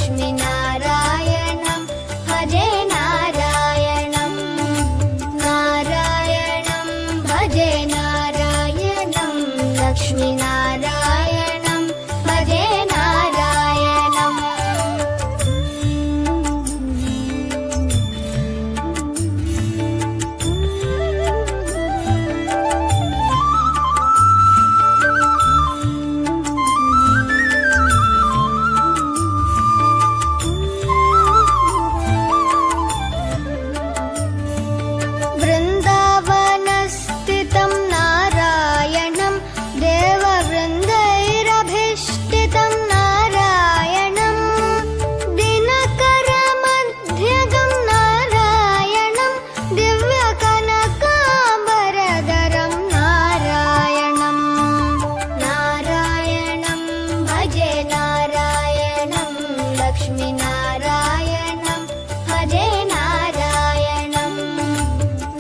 लक्ष्मीनारायणं भजे नारायणं नारायणं भजे नारायणं लक्ष्मीनारायणं भजे नारायणम् वृन्दावनस्थितं नारायणं देववृन्दैरभिष्टितं नारायणं दिनकरमध्यगं नारायणं दिव्यकनकाम्बरधरं नारायणं नारायणं भजे नारायणं लक्ष्मीनारायणं भजे नारायणं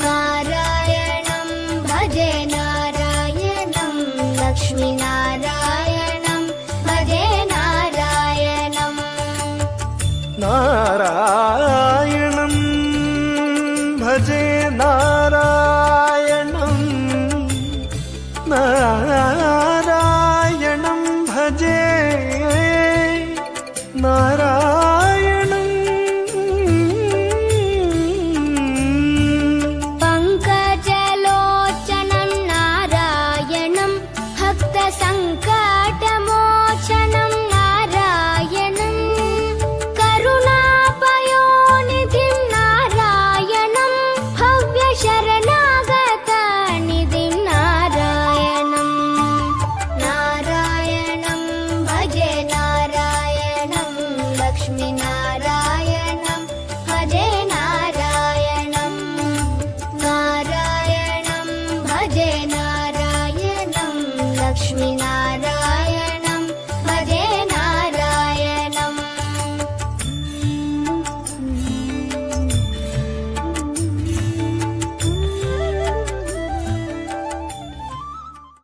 नारायणं भजे नारायणं लक्ष्मीनारायणं भजे नारायणम् नारायणं भजे नारायणं नारायणं भजे नारायणं